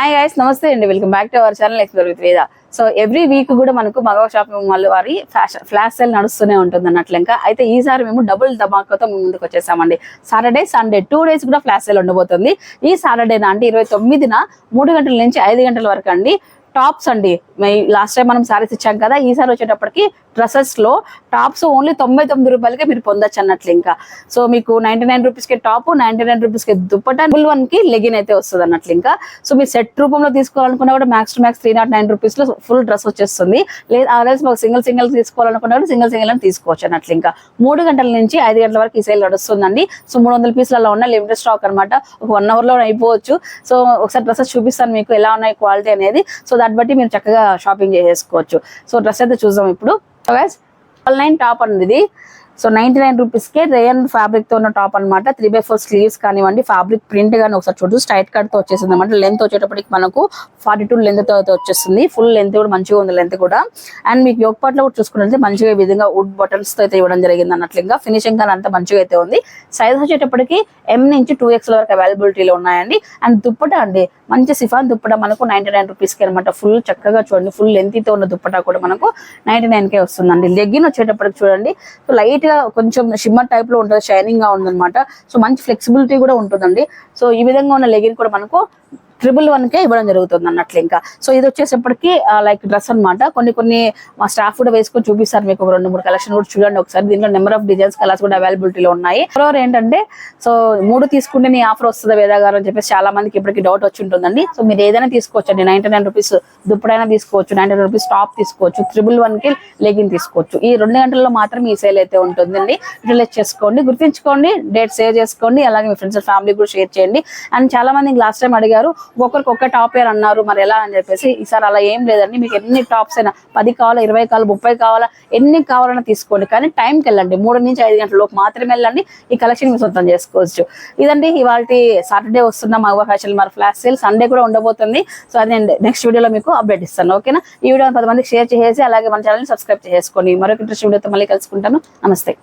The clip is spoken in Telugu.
హాయ్ గైస్, నమస్తే అండి. Welcome back to our channel explore with వేద. సో ఎవ్రీ వీక్ కూడా మనకు మగవ షాపింగ్ మాల్ వారి ఫ్లాష్ సేల్ నడుస్తూనే ఉంటుంది అన్నట్లు. ఇంకా అయితే ఈసారి మేము డబుల్ ధమాకాతో ముందుకు వచ్చేసామండి. సాటర్డే సండే 2 days కూడా ఫ్లాష్ సేల్ ఉండబోతుంది. ఈ సాటర్డే అంటే 29న 3 గంటల నుంచి 5 గంటల వరకు అండి. టాప్స్ అండి, లాస్ట్ టైం మనం సారీస్ ఇచ్చాం కదా, ఈసారి వచ్చేటప్పటికి డ్రెస్సెస్ లో టాప్స్ ఓన్లీ 99 రూపాయలకే మీరు పొందొచ్చు అన్నట్లు. ఇంకా సో మీకు 99 రూపీస్ కి టాప్, 99 రూపీస్ కి దుప్పటా, ఫుల్ 1 కి లెగిన్ అయితే వస్తుంది అన్నట్లు. ఇంకా సో మీరు సెట్ రూపంలో తీసుకోవాలనుకున్నా కూడా మ్యాక్స్ టు మ్యాక్స్ 309 రూపీస్ లో ఫుల్ డ్రెస్ వచ్చేస్తుంది. లేదా అదర్స్ మాకు సింగిల్ తీసుకోవాలనుకున్నా కూడా సింగిల్ అని తీసుకోవచ్చు అన్నట్లు. ఇంకా 3 గంటల నుంచి 5 గంటల వరకు ఈ సేల్ నడుస్తుందండి. సో 300 పీసులు అలా ఉన్న లిమిటెడ్ స్టాక్ అనమాట. ఒక 1 hour లో అయిపోవచ్చు. సో ఒకసారి డ్రెస్సెస్ చూపిస్తాను మీకు ఎలా ఉన్నాయి క్వాలిటీ అనేది. సో దాన్ని బట్టి మీరు చక్కగా షాపింగ్ చేసేసుకోవచ్చు. సో డ్రెస్ అయితే చూద్దాం ఇప్పుడు. 9 టాప్ అండి ఇది. సో 99 రూపీస్కే రేయన్ ఫ్యాబ్రిక్ తో ఉన్న టాప్ అనమాట. 3/4 స్లీవ్స్ కానివ్వండి, ఫ్యాబ్రిక్ ప్రింట్ గానీ ఒకసారి చూడు, స్ట్రైట్ కట్ తో వచ్చేసింది అనమాట. లెంత్ వచ్చేటప్పటికి మనకు 42 లెంత్ తో వచ్చేస్తుంది. ఫుల్ లెంత్ కూడా మంచిగా ఉంది, లెంత్ కూడా. అండ్ మీకు యోక్ పార్ట్ లో కూడా చూసుకున్నట్లయితే మంచిగా ఈ విధంగా వుడ్ బటన్స్ తో అయితే ఇవ్వడం జరిగింది అన్నట్లు. ఇంకా ఫినిషింగ్ కానీ అంతా మంచిగా అయితే ఉంది. సైజ్ వచ్చేటప్పటికి M నుంచి 2XL వరకు అవైలబిలిటీలో ఉన్నాయండి. అండ్ దుప్పటా అండి, మంచి సిఫాన్ దుప్పటా మనకు 99 రూపీస్కి అనమాట. ఫుల్ చక్కగా చూడండి, ఫుల్ లెంత్ తో ఉన్న దుప్పటా కూడా మనకు 99కే వస్తుందండి. లెగ్గిన్ వచ్చేటప్పటికి చూడండి, సో లైట్ గా కొంచెం షిమ్మర్ టైప్ లో ఉంటుంది, షైనింగ్ గా ఉందన్నమాట. సో మంచి ఫ్లెక్సిబిలిటీ కూడా ఉంటుందండి. సో ఈ విధంగా ఉన్న లెగిన్ కూడా మనకు 111కే ఇవ్వడం జరుగుతుంది అన్నట్లు. ఇంకా సో ఇది వచ్చేసప్పటికి లైక్ డ్రెస్ అనమాట. కొన్ని మా స్టాఫ్ కూడా వేసుకొని చూపిస్తారు మీకు. 2-3 కలెక్షన్ కూడా చూడండి ఒకసారి. దీంట్లో నెంబర్ ఆఫ్ డిజైన్స్, కలర్స్ కూడా అవైలబిలిటీలో ఉన్నాయి. మరో ఏంటంటే, సో 3 తీసుకుంటే నీ ఆఫర్ వస్తుంది వేదా గారు అని చెప్పేసి చాలా మందికి ఇప్పటికి డౌట్ వచ్చి ఉంటుందండి. సో మీరు ఏదైనా తీసుకోవచ్చు అండి. 99 రూపీస్ దుప్పడైనా తీసుకోవచ్చు, 99 రూపీస్ టాప్ తీసుకోవచ్చు, 111కి లెగిన్ తీసుకోవచ్చు. ఈ 2 గంటల్లో మాత్రం ఈ సేల్ అయితే ఉంటుందండి. రిలేట్ చేసుకోండి, గుర్తించుకోండి, డేట్ సేవ్ చేసుకోండి. అలాగే మీ ఫ్రెండ్స్ ఫ్యామిలీ కూడా షేర్ చేయండి. అండ్ చాలా మంది లాస్ట్ టైం అడిగారు, ఒక్కొక్కరికి ఒక్క టాప్ అన్నారు, మరి ఎలా అని చెప్పేసి. ఈసారి అలా ఏం లేదండి. మీకు ఎన్ని టాప్స్ అయినా 10 కావాలా, 20 కావాలా, 30 కావాలా, ఎన్ని కావాలన్నా తీసుకోండి. కానీ టైంకి వెళ్ళండి, 3 నుంచి 5 గంటల లోపు మాత్రమే వెళ్ళండి. ఈ కలెక్షన్ మీరు సొంతం చేసుకోవచ్చు. ఇదండి ఇవాళ సాటర్డే వస్తున్న మగవా fashion mall flash sale. Sunday కూడా ఉండబోతుంది. సో అది నేను నెక్స్ట్ వీడియోలో మీకు అప్డేట్ ఇస్తాను. ఓకేనా? ఈ వీడియో 10 మందికి షేర్ చేసి అలాగే మన ఛానల్ని సబ్స్క్రైబ్ చేసుకోండి. మరొక ఇంట్రెస్ట్ వీడియోతో మళ్ళీ కలుసుకుంటాను. నమస్తే.